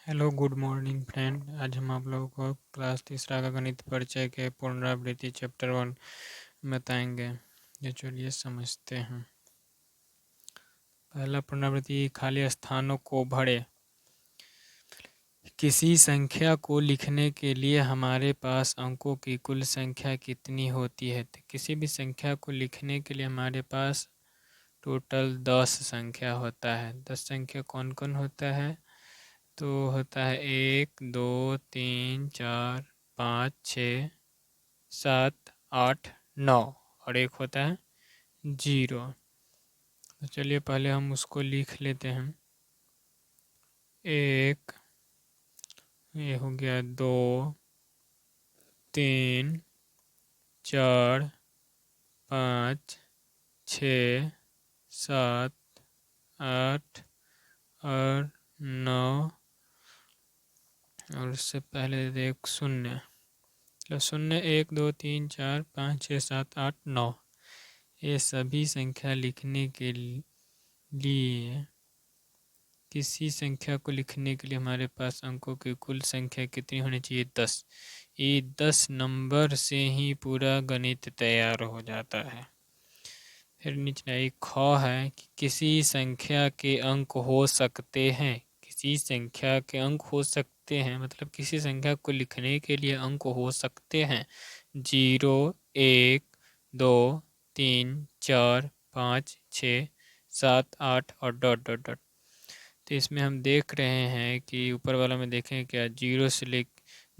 Hello good morning friend. आज हम आप लोगों को क्लास तीसरा का गणित परिचय के पुनरावृत्ति चैप्टर 1 बताएंगे। ये चलिए समझते हैं। पहला पुनरावृत्ति, खाली स्थानों को भरें। किसी संख्या को लिखने के लिए हमारे पास अंकों की कुल संख्या कितनी होती है? तो किसी भी संख्या को लिखने के लिए हमारे पास टोटल 10 संख्या होता है। 10 संख्या कौन कौन होता है? तो होता है 1 2 3 4 5 6 7 8 9 और एक होता है 0। तो चलिए पहले हम उसको लिख लेते हैं। 1, ये हो गया 2 3 4 5 6 7 8 और 9 और उससे पहले एक शून्य। तो 0 1 2 3 4 5 6 7 8 9, ये सभी संख्या लिखने के लिए किसी संख्या को लिखने के लिए हमारे पास अंकों की कुल संख्या कितनी होनी चाहिए? 10। ये 10 नंबर से ही पूरा गणित तैयार हो जाता है। फिर नीचे एक ख है कि किसी संख्या के अंक हो सकते हैं। किसी संख्या के अंक हो सकते हैं मतलब किसी संख्या को लिखने के लिए अंक हो सकते हैं 0 1 2 3 4 5 6 7 8 और डॉट डॉट डॉट। तो इसमें हम देख रहे हैं कि ऊपर वाला में देखें क्या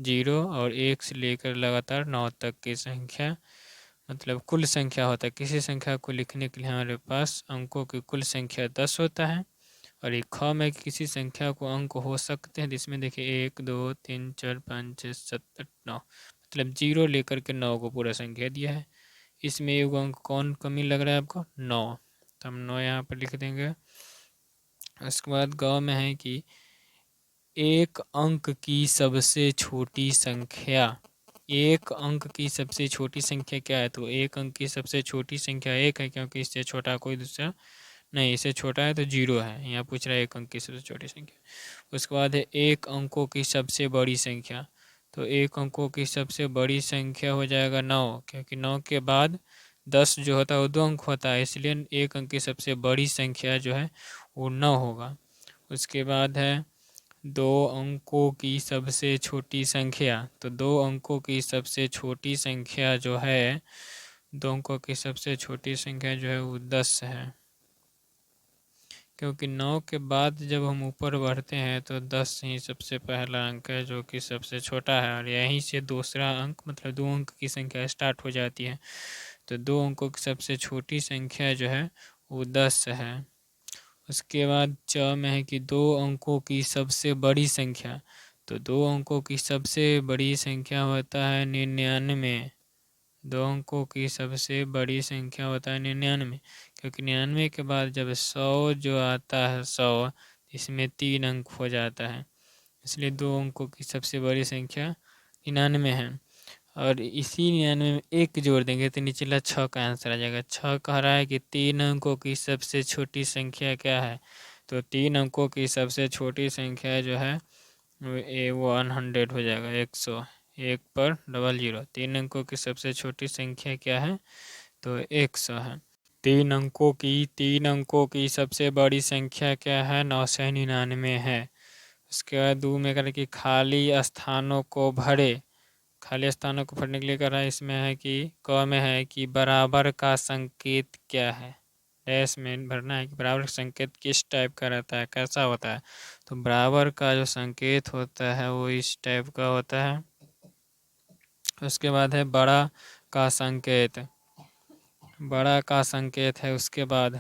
0 और 1 से लेकर लगातार 9 तक की संख्या मतलब कुल संख्या होता है। किसी संख्या को लिखने के लिए हमारे पास अंकों की कुल संख्या 10 होता है। और एक ख में किसी संख्या को अंक हो सकते हैं जिसमें देखिए 1 2 3 4 5 6 7 8 9 मतलब 0 लेकर के 9 को पूरा संख्या दिया है। इसमें एक अंक कौन कमी लग रहा है आपको? 9। तो हम 9 यहाँ पर लिख देंगे। उसके बाद ग में है कि एक अंक की सबसे छोटी संख्या। एक अंक की सबसे छोटी संख्या क्या है? तो एक अंक की सबसे छोटी संख्या 1 है क्योंकि इससे छोटा कोई दूसरा नहीं, इससे छोटा है तो 0 है। यहाँ पूछ रहा है एक अंक की सबसे छोटी संख्या। उसके बाद है एक अंकों की सबसे बड़ी संख्या। तो एक अंकों की सबसे बड़ी संख्या हो जाएगा 9 क्योंकि 9 के बाद 10 जो होता है वो 2 अंक होता है, इसलिए एक अंक की सबसे बड़ी संख्या जो है वो 9 होगा। उसके बाद है 2 अंकों की सबसे छोटी संख्या। तो 2 अंकों की सबसे छोटी संख्या जो है 2 अंकों की सबसे छोटी संख्या जो है वो 10 है क्योंकि 9 के बाद जब हम ऊपर बढ़ते हैं तो 10 ही सबसे पहला अंक है जो कि सबसे छोटा है और यहीं से दूसरा अंक मतलब 2 अंक की संख्या स्टार्ट हो जाती है। तो 2 अंकों की सबसे छोटी संख्या जो है वो 10 है। उसके बाद च में है कि 2 अंकों की सबसे बड़ी संख्या। तो 2 अंकों की सबसे बड़ी संख्या होता है 99। 2 अंकों की सबसे बड़ी संख्या होता है 99 क्योंकि 99 के बाद जब 100 जो आता है 100 इसमें 3 अंक हो जाता है, इसलिए 2 अंकों की सबसे बड़ी संख्या 99 है। और इसी 99 में 1 जोड़ देंगे तो निचला 6 का आंसर आ जाएगा। 6 कह रहा है कि 3 अंकों की सबसे छोटी संख्या क्या है? तो 3 अंकों की सबसे छोटी संख्या जो है वो 100 हो जाएगा, 100। 1 पर डबल 0। 3 अंकों की सबसे छोटी संख्या क्या है? तो 100 है। 3 अंकों की सबसे बड़ी संख्या क्या है? 999 है। उसके बाद 2 में करें कि खाली स्थानों को भरे। खाली स्थानों को भरने के लिए कर रहा है। इसमें है कि क में है कि बराबर का संकेत क्या है? डैश में भरना है कि बराबर का संकेत किस टाइप का रहता है, कैसा होता है? तो बराबर का जो संकेत होता है वो इस टाइप का होता है। उसके बाद है बड़ा का संकेत। बड़ा का संकेत है उसके बाद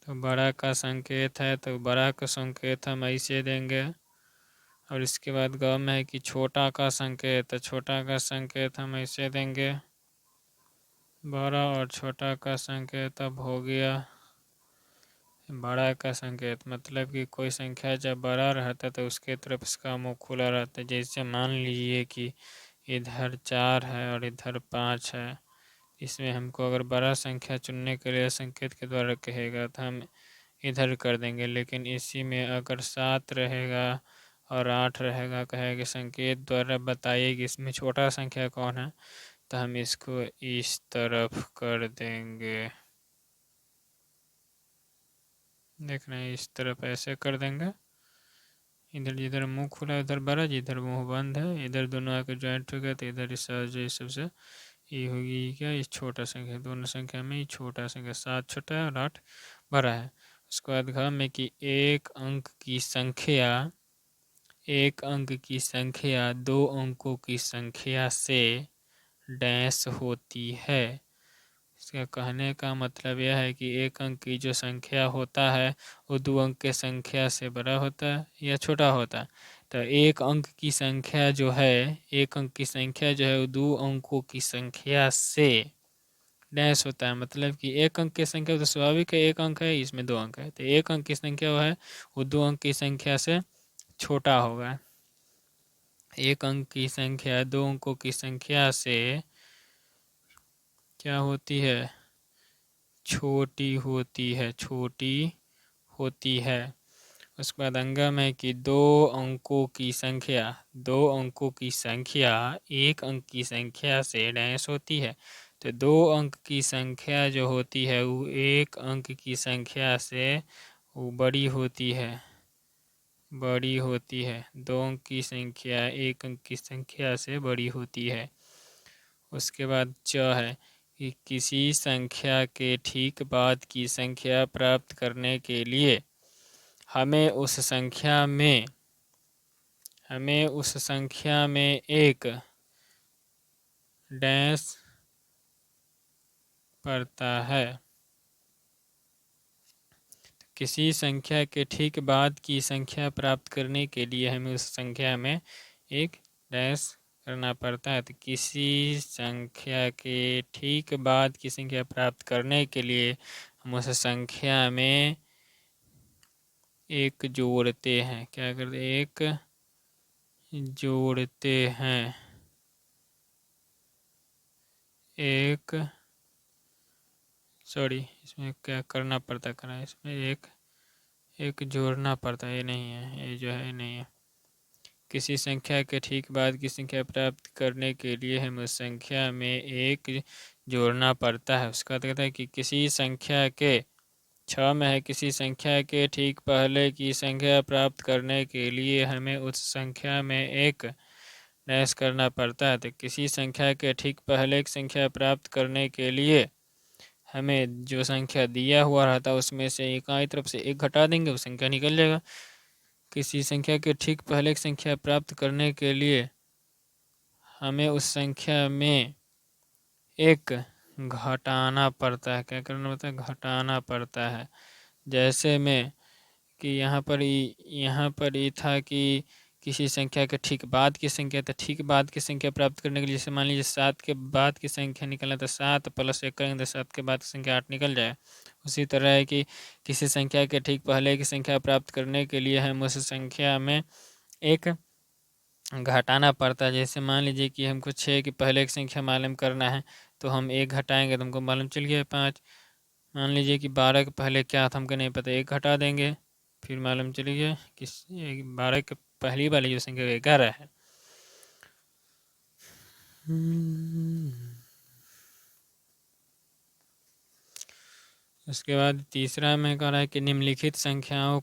तो बड़ा का संकेत है तो बड़ा का संकेत हम ऐसे देंगे। और इसके बाद ग में है कि छोटा का संकेत। तो छोटा का संकेत हम ऐसे देंगे। बड़ा और छोटा का संकेत अब हो गया बड़ा का संकेत मतलब कि कोई संख्या जब बड़ा रहता है तो उसके तरफ इसका मुंह खुला रहता है। जैसे मान लीजिए कि इधर 4 है और इधर 5 है। इसमें हमको अगर बड़ा संख्या चुनने के लिए संकेत के द्वारा कहेगा तो हम इधर कर देंगे। लेकिन इसी में अगर 7 रहेगा और 8 रहेगा, कहेगा संकेत द्वारा बताइए कि इसमें छोटा संख्या कौन है, तो हम इसको इस तरफ कर देंगे। देखना इस तरफ ऐसे कर देंगे। इधर जिधर मुंह खुला है उधर बड़ा, जिधर मुंह बंद है इधर दोनों आकर ज्वाइंट हो गया, तो इधर इस सबसे ये होगी क्या, इस छोटा संख्या, दोनों संख्या में ये छोटा संख्या 7 छोटा है और 8 बड़ा है। उसके बाद घ में कि एक अंक की संख्या 2 अंकों की संख्या से डैश होती है। इसका कहने का मतलब यह है कि एक अंक की जो संख्या होता है वो 2 अंक के संख्या से बड़ा होता है या छोटा होता है। तो एक अंक की संख्या जो है, वो 2 अंकों की संख्या से डैश होता है। मतलब कि एक अंक की संख्या तो स्वाभाविक है, एक अंक है, इसमें 2 अंक है, तो एक अंक की संख्या वो 2 अंक की संख्या से छोटा होगा। एक अंक की संख्या 2 अंकों की संख्या से क्या होती है, छोटी होती है। उसके बाद अंगम है कि दो अंकों की संख्या एक अंक की संख्या से डैश होती है। तो 2 अंक की संख्या जो होती है वो एक अंक की संख्या से वो बड़ी होती है। 2 अंक की संख्या एक अंक की संख्या से बड़ी होती है। उसके बाद च है कि किसी संख्या के ठीक बाद की संख्या प्राप्त करने के लिए हमें उस संख्या में एक डैश पड़ता है। किसी संख्या के ठीक बाद की संख्या प्राप्त करने के लिए हमें उस संख्या में एक डैश करना पड़ता है। तो किसी संख्या के ठीक बाद की संख्या प्राप्त करने के लिए हम उस संख्या में एक जोड़ते हैं। क्या करते हैं, एक जोड़ते हैं, इसमें क्या करना पड़ता है, इसमें एक जोड़ना पड़ता है, ये नहीं है, ये जो है नहीं है। किसी संख्या के ठीक बाद की संख्या प्राप्त करने के लिए हमें उस संख्या में एक जोड़ना पड़ता है। उसका कहता है कि किसी संख्या के 6 में है, किसी संख्या के ठीक पहले की संख्या प्राप्त करने के लिए हमें उस संख्या में एक डैश करना पड़ता है। तो किसी संख्या के ठीक पहले की संख्या प्राप्त करने के लिए हमें जो संख्या दिया हुआ रहता है उसमें से इकाई तरफ से एक घटा देंगे, वो संख्या निकल जाएगा। किसी संख्या के ठीक पहले की संख्या प्राप्त करने के लिए हमें उस संख्या में एक घटाना पड़ता है। क्या करना पड़ता है, घटाना पड़ता है। जैसे में कि यहाँ पर ये था कि किसी संख्या के ठीक बाद की संख्या, तो ठीक बाद की संख्या प्राप्त करने के लिए जैसे मान लीजिए 7 के बाद की संख्या निकलना, तो 7 + 1 करेंगे तो 7 के बाद की संख्या 8 निकल जाए। उसी तरह है कि किसी संख्या के ठीक पहले की संख्या प्राप्त करने के लिए हम उस संख्या में एक घटाना पड़ता है। जैसे मान लीजिए कि हमको 6 की पहले की संख्या मालूम करना है, तो हम एक घटाएंगे तो हमको मालूम चल गया 5। मान लीजिए कि 12 के पहले क्या था हमको नहीं पता, एक घटा देंगे, फिर मालूम चल गया कि 12 के पहली वाली जो संख्या 11 है। उसके बाद तीसरा में कह रहा है कि निम्नलिखित संख्याओं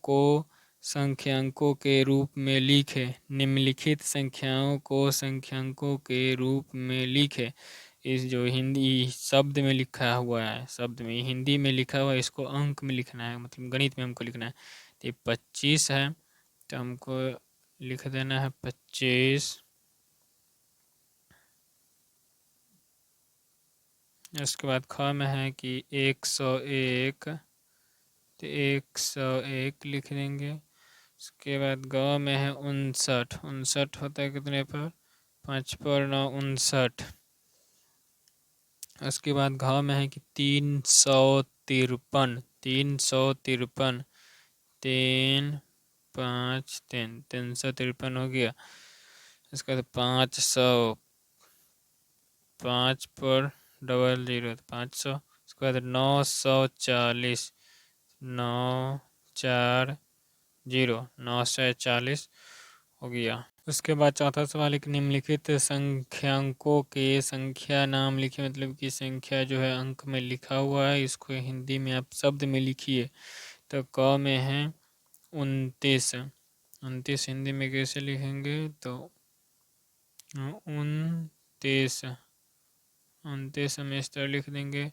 को संख्यांकों के रूप में लिखे। निम्नलिखित संख्याओं को संख्यांकों के रूप में लिखे। इस जो हिंदी शब्द में लिखा हुआ है, शब्द में हिंदी में लिखा हुआ है, इसको अंक में लिखना है, मतलब गणित में हमको लिखना है। तो 25 है, तो हमको लिख देना है 25। उसके बाद ख में है कि 101, तो 101 लिख देंगे। उसके बाद ग में है 59 होता है कितने पर, 5 पर 9 59। उसके बाद घ में है कि 353, 353, 3 5 3, 353 हो गया। उसके बाद 500, 5 पर 00, 500। उसके बाद 940, 940, 940 हो गया। उसके बाद चौथा सवाल, एक निम्नलिखित संख्यांकों के संख्या नाम लिखिए, मतलब कि संख्या जो है अंक में लिखा हुआ है, इसको हिंदी में आप शब्द में लिखिए। तो क में है 29, 29 हिंदी में कैसे लिखेंगे, तो 29, 29 हम इस तरह लिख देंगे।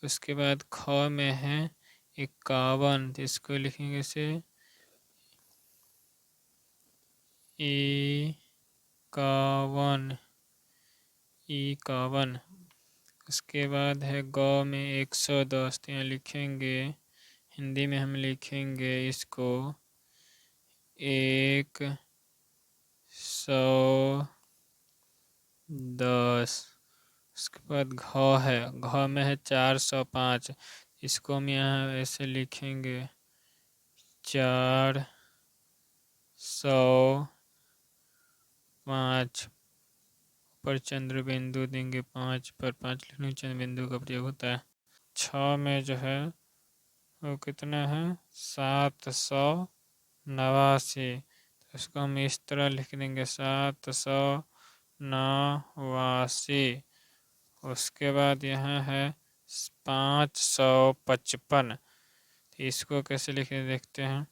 उसके बाद ख में है 51, तो इसको लिखेंगे से 51, 51। उसके बाद है ग में 110, तो यहाँ लिखेंगे हिंदी में हम लिखेंगे इसको 110। उसके बाद घ में है 405, इसको हम यहाँ ऐसे लिखेंगे 405, पर चंद्र बिंदु देंगे 5 पर, 5 लिखने चंद्र बिंदु का प्रयोग होता है। 6 में जो है वो कितना है 789, तो इसको हम इस तरह लिख देंगे 789। उसके बाद यहाँ है 555, तो इसको कैसे लिखे देखते हैं।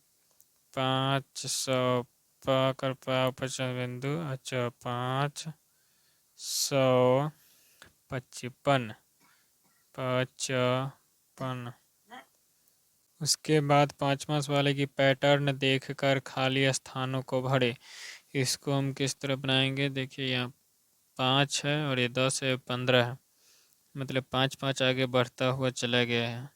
500 कर पाओ 50 बिंदु, अच्छा 555, 55। उसके बाद पाँचवा सवाल है कि पैटर्न देखकर खाली स्थानों को भरे। इसको हम किस तरह बनाएंगे, देखिए यहाँ 5 है और ये 10 है, 15 है, मतलब 5 5 आगे बढ़ता हुआ चला गया है।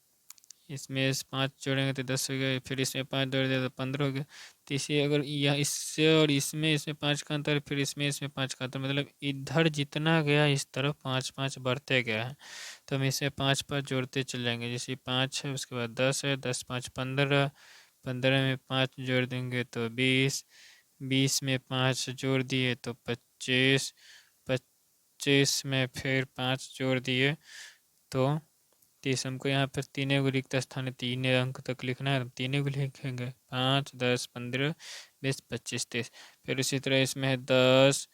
इसमें इस 5 जोड़ेंगे तो 10 हो गया, फिर इसमें 5 जोड़ दिया तो 15 हो गया। तो इसे अगर यह इससे और इसमें 5 का अंतर, फिर इसमें 5 का अंतर, मतलब इधर जितना गया इस तरफ 5 5 बढ़ते गया है। तो हम इसे 5 5 जोड़ते चले जाएंगे। जैसे 5 है, उसके बाद 10 है, 10 5 15, 15 में 5 जोड़ देंगे तो 20, 20 में 5 जोड़ दिए तो 25, 25 में फिर 5 जोड़ दिए तो 30। हमको यहाँ पर तीनों को रिक्त स्थान है, 3 अंक तक लिखना है, तीनों को लिखेंगे 5 10 15 20 25 30। फिर उसी तरह इसमें है 10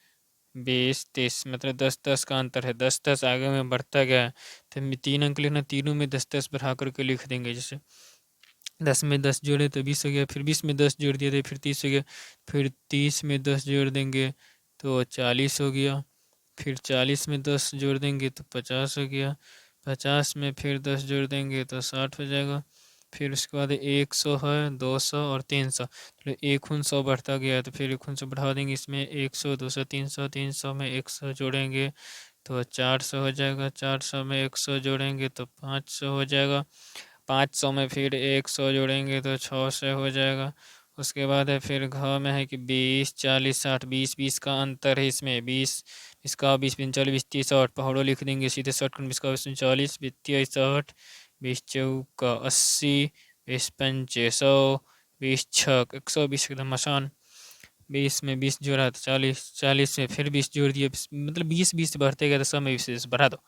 20 30, मतलब 10 10 का अंतर है, 10 10 आगे में बढ़ता गया है। तो हमें 3 अंक लिखना, तीनों में 10 10 बढ़ा करके लिख देंगे। जैसे 10 में 10 जोड़े तो 20 हो गया, फिर 20 में 10 जोड़ दिए तो फिर 30 हो गया, फिर 30 में 10 जोड़ देंगे तो 40 हो गया, फिर 40 में 10 जोड़ देंगे तो 50 हो गया, 50 में फिर 10 जोड़ देंगे तो 60 हो जाएगा। फिर उसके बाद 100 है, 200 और 300, तो 100 बढ़ता गया तो फिर 100 बढ़ा देंगे। इसमें 100 200 300, 300 में 100 जोड़ेंगे तो 400 हो जाएगा, 400 में 100 जोड़ेंगे तो 500 हो जाएगा, 500 में फिर 100 जोड़ेंगे तो 600 हो जाएगा। उसके बाद है फिर घ में है कि 20 40 60, 20 20 का अंतर है इसमें, 20 इसका 20 45 20 30 60, पहाड़ों लिख देंगे सीधे, 60 20 का 40 20 60, 20 चौका 80, 20 पंचे 100, 20 छक 120, एकदम आसान। 20 में 20 जोड़ा तो 40, 40 में फिर 20 जोड़ दिए, मतलब 20 20 बढ़ते गए तो 100 में 20 बढ़ा दो।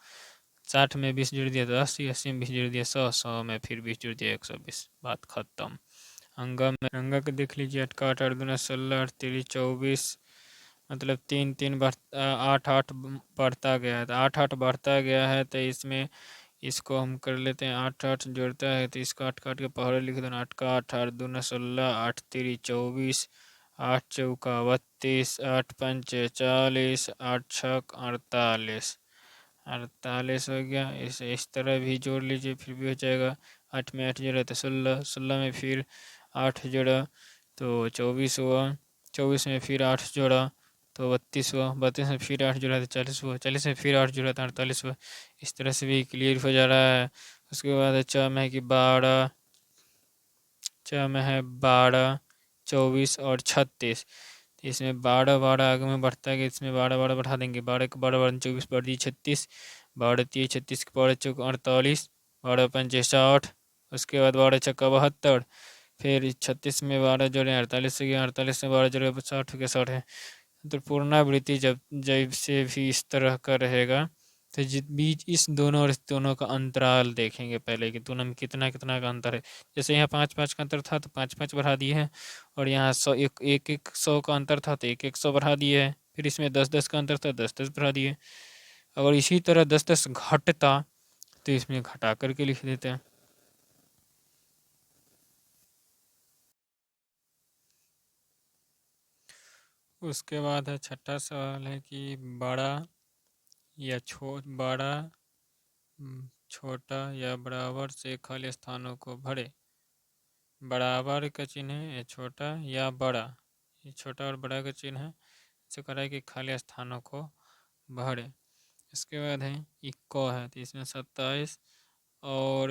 60 में 20 जोड़ दिया तो 80, 80 में 20 जोड़ दिया 100, 100 में फिर 20 जोड़ दिया 120, बात खत्म। अंगा को देख लीजिए, 8 का 8 8 दूना 16, 8 3 24, मतलब 3 3 8 8 बढ़ता गया है, तो 8 8 बढ़ता गया है। तो इसमें इसको हम कर लेते हैं, 8 8 जोड़ता है तो इसको 8 काट के पहले लिख देना, 8 का 8 8 दूना 16, 8 3 24, 8 चौका 32, 8 पंचे 40, 8 छक 48, 48 हो गया। इसे इस तरह भी जोड़ लीजिए, फिर भी हो जाएगा। 8 में 8 जोड़ा तो 16, 16 में फिर 8 जोड़ा तो 24 हुआ, 24 में फिर 8 जोड़ा तो 32 हुआ, 32 में फिर 8 जोड़ा तो 40 हुआ, 40 में फिर 8 जोड़ा तो 48 हुआ। इस तरह से भी क्लियर हो जा रहा है। उसके बाद च में है कि 12, च में है 12 24 और 36, इसमें 12 12 आगे में बढ़ता है, इसमें 12 12 बढ़ा देंगे, 12 के 12 12 24 बढ़ दी 36, 12 3 36 के 12 चौक 48, 12 पंचे 60, उसके बाद 12 छक्का 72, फिर 36 में 12 जोड़े 48 हो गया, 48 में 12 जोड़े 60 हो गया 60 है। तो पुनरावृत्ति जब जब से भी इस तरह का रहेगा तो बीच इस दोनों और इस दोनों का अंतराल देखेंगे पहले कि दोनों में कितना कितना का अंतर है। जैसे यहाँ 5-5 का अंतर था तो 5-5 बढ़ा दिए हैं, और यहाँ 100 का अंतर था तो 100 बढ़ा दिए हैं। फिर इसमें 10-10 का अंतर था, 10-10 बढ़ा दिए। अगर इसी तरह 10-10 घटता तो इसमें घटा करके लिख देते हैं। उसके बाद है छठा सवाल है कि बड़ा या छोटा या बराबर से खाली स्थानों को भरे। बराबर का चिन्ह है, या छोटा या बड़ा, ये छोटा और बड़ा का चिन्ह है। इसे कह रहा है कि खाली स्थानों को भरे। इसके बाद है इक्को है, तो इसमें 27 और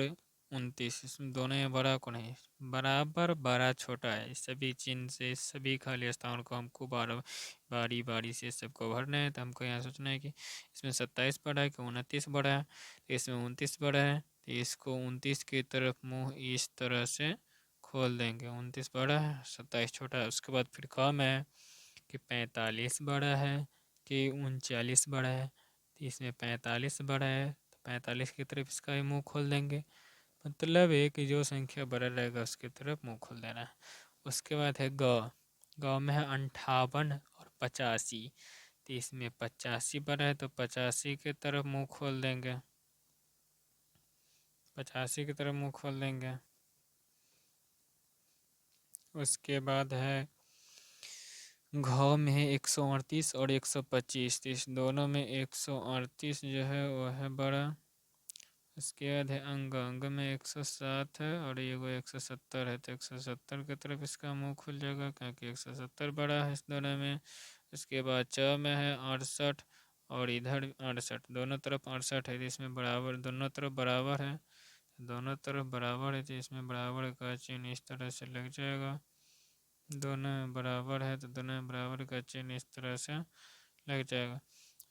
29, इसमें दोनों में बड़ा को नहीं, बराबर बड़ा छोटा है, इस सभी चिन्ह से सभी खाली स्थानों को हमको बारी बारी से सबको भरना है। तो हमको यहाँ सोचना है कि इसमें 27 बड़ा है कि 29 बड़ा है। तो इसमें 29 बड़ा है, तो इसको 29 की तरफ मुँह इस तरह से खोल देंगे। 29 बड़ा है, 27 छोटा है। उसके बाद फिर कम है कि 45 बड़ा है कि 39 बड़ा है। तो इसमें 45 बड़ा है, तो 45 की तरफ इसका ही मुँह खोल देंगे। मतलब है कि जो संख्या बड़ा रहेगा उसकी तरफ मुँह खोल देना है। उसके बाद है ग में है 58 और 85। तो इसमें 85 बड़ा है तो 85 की तरफ मुँह खोल देंगे, 85 की तरफ मुँह खोल देंगे। उसके बाद है घ में है 138 और 125। तो इस दोनों में 138 जो है वो है बड़ा। उसके बाद है अंग में 107 है और ये वो 170 है, तो 170 की तरफ इसका मुंह खुल जाएगा क्योंकि 170 बड़ा है इस दोनों में। उसके बाद च में है 68 और इधर 68, दोनों तरफ 68 है, तो इसमें बराबर, दोनों तरफ बराबर है, दोनों तरफ बराबर है, तो इसमें बराबर का चिन्ह इस तरह से लग जाएगा। दोनों में बराबर है तो दोनों में बराबर का चिन्ह इस तरह से लग जाएगा।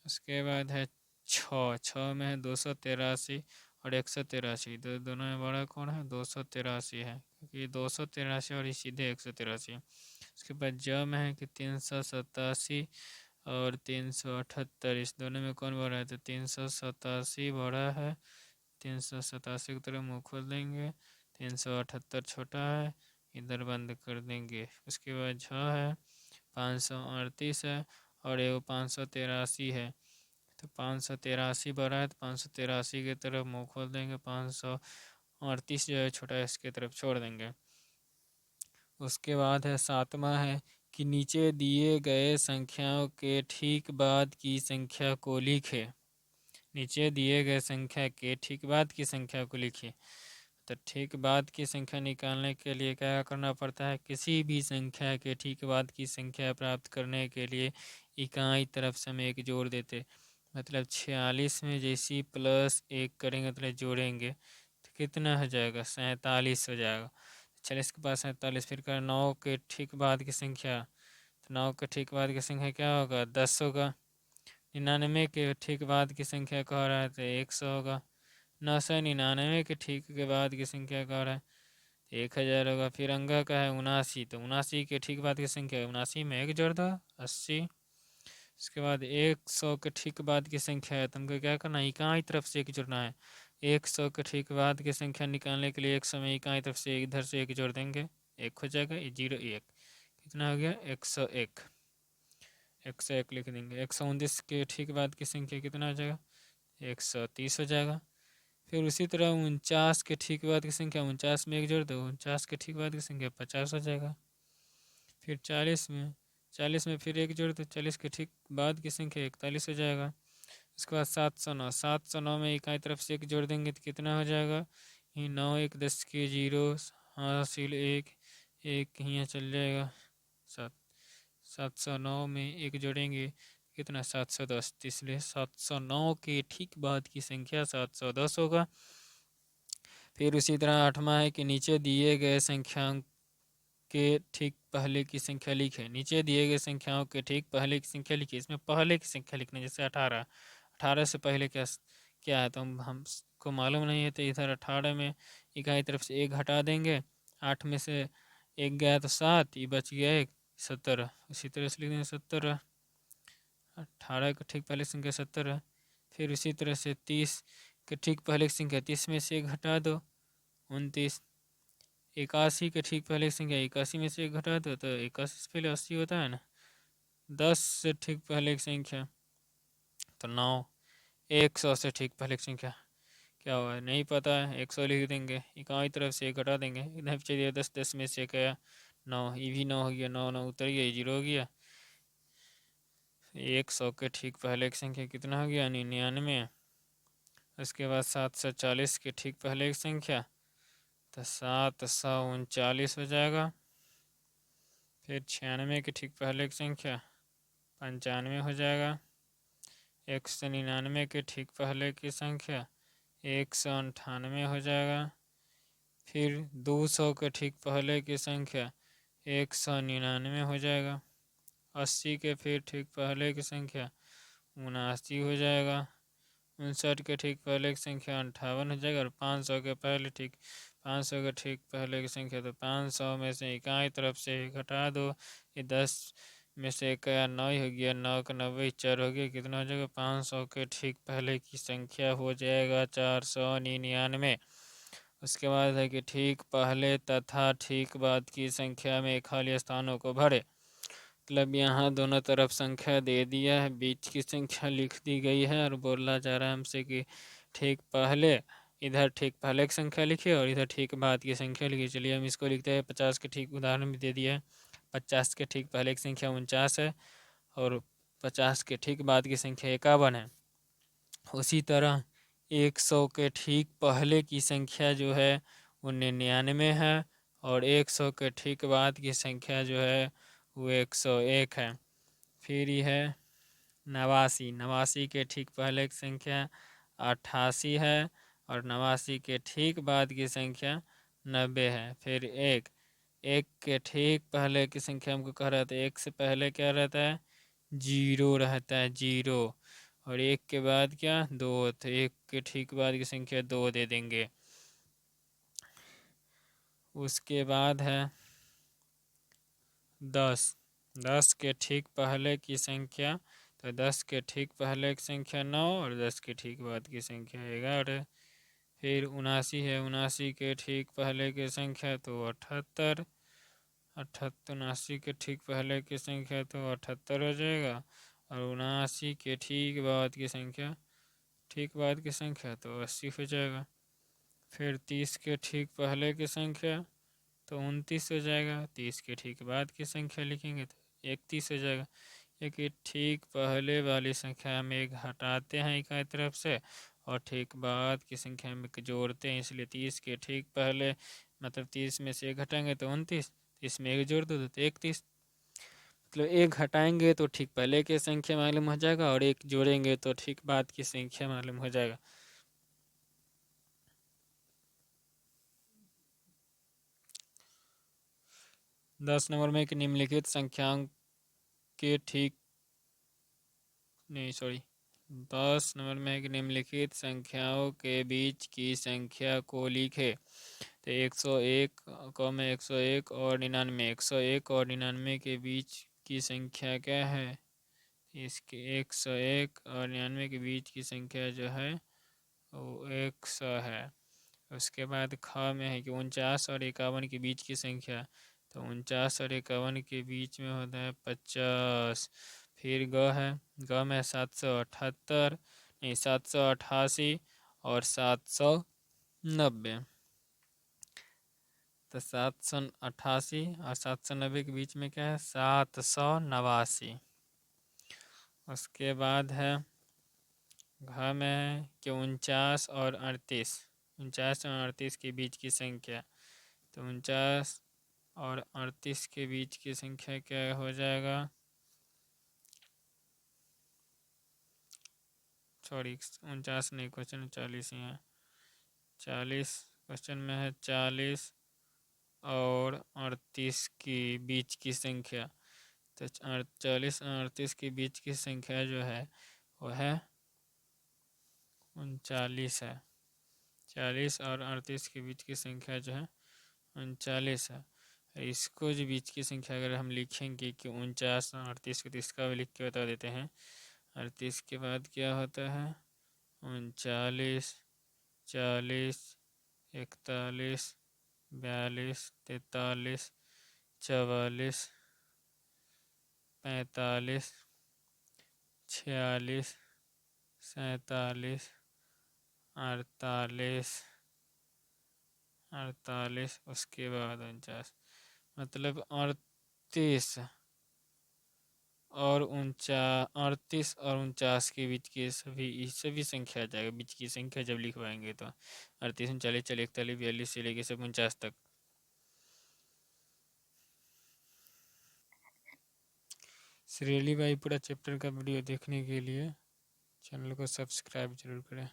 उसके बाद है छ में है 283 और 183, तो दोनों में बड़ा कौन है, 283 है, क्योंकि 283 और ये सीधे 183 है। उसके बाद ज में है कि 387 और 378, इस दोनों में कौन बड़ा है, तो 387 बड़ा है, 387 की तरफ मुँह खोल देंगे। 378 छोटा है, इधर बंद कर देंगे। उसके बाद झ है 538 है और ये 583 है, तो 583 बड़ा है, तो 583 की तरफ मुँह खोल देंगे। 538 जो है छोटा है, इसकी तरफ छोड़ देंगे। उसके बाद है सातवां है कि नीचे दिए गए संख्याओं के ठीक बाद की संख्या को लिखे। नीचे दिए गए संख्या के ठीक बाद की संख्या को लिखिए। तो ठीक बाद की संख्या निकालने के लिए क्या करना पड़ता है, किसी भी संख्या के ठीक बाद की संख्या प्राप्त करने के लिए इकाई तरफ से हम एक जोड़ देते। मतलब 46 में जैसी +1 करेंगे मतलब जोड़ेंगे तो कितना हो जाएगा, 47 हो जाएगा। 46 के पास 47, फिर कर 9 के ठीक बाद की संख्या, तो 9 के ठीक बाद की संख्या क्या होगा, 10 होगा। 99 के ठीक बाद की संख्या कह रहा है तो 100 होगा। 999 के ठीक के बाद की संख्या कह रहा है 1000 होगा। फिर अंगा का है 79, तो 79 के ठीक बाद की संख्या 79 में 1 जोड़ दो, 80। इसके बाद 100 के ठीक बाद की संख्या है, तुमको क्या करना है, इकाई तरफ से एक जोड़ना है। 100 के ठीक बाद की संख्या निकालने के लिए 100 में इकाई तरफ से इधर से एक जोड़ देंगे, 1 हो जाएगा, 0 1, कितना हो गया, 101। 101 लिख देंगे। 129 के ठीक बाद की संख्या कितना हो जाएगा, 130 हो जाएगा। फिर उसी तरह 49 के ठीक बाद की संख्या, 49 में एक जोड़ दो, 49 के ठीक बाद की संख्या 50 हो जाएगा। फिर 40 में फिर एक जोड़ दो, 40 के ठीक बाद की संख्या 41 हो जाएगा। उसके बाद 709 में इकाई तरफ से एक जोड़ देंगे तो कितना हो जाएगा, ये 9 1 10 के 0 हासिल 1 1 यहाँ चल जाएगा। 709 में एक जोड़ेंगे कितना, 710, इसलिए 709 के ठीक बाद की संख्या 710 होगा। फिर उसी तरह आठवां है कि नीचे दिए गए संख्याओं के ठीक पहले की संख्या लिखें। नीचे दिए गए संख्याओं के ठीक पहले की संख्या लिखिए। इसमें पहले की संख्या लिखना, जैसे 18, 18 से पहले क्या क्या है तो हमको मालूम नहीं है, तो इधर 18 में इकाई तरफ से एक हटा देंगे, 8 में से एक गया तो 7, ये बच गया 1, 17। इसी तरह से लिख देंगे 17। 18 का ठीक पहले संख्या 17 है, फिर उसी तरह से 30 के ठीक पहले की संख्या 30 में से 1 घटा दो 29। 81 के ठीक पहले की संख्या 81 में से 1 घटा दो तो 81 से पहले 80 होता है ना। 10 से ठीक पहले की संख्या तो 9। 100 से ठीक पहले की संख्या क्या हुआ नहीं पता है, 100 लिख देंगे, इकाई तरफ से 1 घटा देंगे, इधर चलिए 10 10 में से क्या 9, ये भी 9 हो गया, 9 9 उतर गया, 0 हो गया। 100 के ठीक पहले की संख्या कितना हो गया 99। उसके बाद 740 के ठीक पहले की संख्या तो 739 हो जाएगा। फिर 96 के ठीक पहले की संख्या 95 हो जाएगा। 199 के ठीक पहले की संख्या 198 हो जाएगा। फिर 200 के ठीक पहले की संख्या 199 हो जाएगा। 80 के फिर ठीक पहले की संख्या 79 हो जाएगा। 59 के ठीक पहले की संख्या 58 हो जाएगा। और 500 के ठीक पहले की संख्या तो 500 में से इकाई तरफ से घटा दो, ये 10 में से 1 का 9 हो गया, 9 का 90 4 हो गया, कितना हो जाएगा 500 के ठीक पहले की संख्या हो जाएगा 499। उसके बाद है कि ठीक पहले तथा ठीक बाद की संख्या में खाली स्थानों को भरे। मतलब यहाँ दोनों तरफ संख्या दे दिया है, बीच की संख्या लिख दी गई है और बोला जा रहा है हमसे कि ठीक पहले इधर ठीक पहले की संख्या लिखिए और इधर ठीक बाद की संख्या लिखिए। चलिए हम इसको लिखते हैं। 50 के ठीक उदाहरण भी दे दिया है। 50 के ठीक पहले की संख्या 49 है और 50 के ठीक बाद की संख्या 51 है। उसी तरह 100 के ठीक पहले की संख्या जो है वो 99 है और 100 के ठीक बाद की संख्या जो है वो 101 है। फिर यह है 89। 89 के ठीक पहले की संख्या 88 है और 89 के ठीक बाद की संख्या 90 है। फिर एक के ठीक पहले की संख्या हमको कह रहा था, 1 से पहले क्या रहता है 0 रहता है, 0। और 1 के बाद क्या 2, तो 1 के ठीक बाद की संख्या 2 दे देंगे। उसके बाद है 10। 10 के ठीक पहले की संख्या तो 10 के ठीक पहले की संख्या 9 और 10 के ठीक बाद की संख्या 11। फिर 79 है। 79 के ठीक पहले की संख्या तो 78। 79 के ठीक पहले की संख्या तो 78 हो जाएगा और 79 के ठीक बाद की संख्या तो 80 हो जाएगा। फिर 30 के ठीक पहले की संख्या तो 29 हो जाएगा। 30 के ठीक बाद की संख्या लिखेंगे तो 31 हो जाएगा। क्योंकि ठीक पहले वाली संख्या में एक हटाते हैं इकाई तरफ से और ठीक बाद की संख्या में जोड़ते हैं, इसलिए 30 के ठीक पहले मतलब 30 में से 1 घटाएंगे तो 29, इसमें 1 जोड़ दो तो 31। मतलब 1 घटाएंगे तो ठीक पहले की संख्या मालूम हो जाएगा और 1 जोड़ेंगे तो ठीक बाद की संख्या मालूम हो जाएगा। दस नंबर में एक निम्नलिखित संख्यांक के ठीक नहीं सॉरी 10 नंबर में एक निम्नलिखित संख्याओं के बीच की संख्या को लिखे। तो 101 101 और 99, 101 और 99 के बीच की संख्या क्या है, इसके 101 और 99 के बीच की संख्या जो है वो 100 है। उसके बाद ख में है कि 49 और 51 के बीच की संख्या, तो 49 और 51 के बीच में होता है 50। फिर ग है, ग में 778 नहीं 788 और 790, तो 788 और 790 के बीच में क्या है 789। उसके बाद है घ में है कि 49 और 38, 49 और 38 के बीच की संख्या, तो 49 और 38 के बीच की संख्या क्या हो जाएगा, सॉरी 49 नहीं, क्वेश्चन 40 ही है। 40 क्वेश्चन में है 40 और 38 के बीच की संख्या, तो 40 और 38 के बीच की संख्या जो है वो है 39 है। 40 और 38 के बीच की संख्या जो है 39 है। इसको जो बीच की संख्या अगर हम लिखेंगे कि 49 और 38 को, तो इसका भी लिख के बता देते हैं। 38 के बाद क्या होता है 39, 40, 41, 42, 43, 44, 45, 46, 47, 48, उसके बाद 49, मतलब 38 और 49 के बीच के सभी संख्या आ जाएगा। बीच की संख्या जब लिखवाएंगे तो 38, 39, 40, 41, 42 से लेके सब 49 तक। श्रेणी वाई पूरा चैप्टर का वीडियो देखने के लिए चैनल को सब्सक्राइब जरूर करें।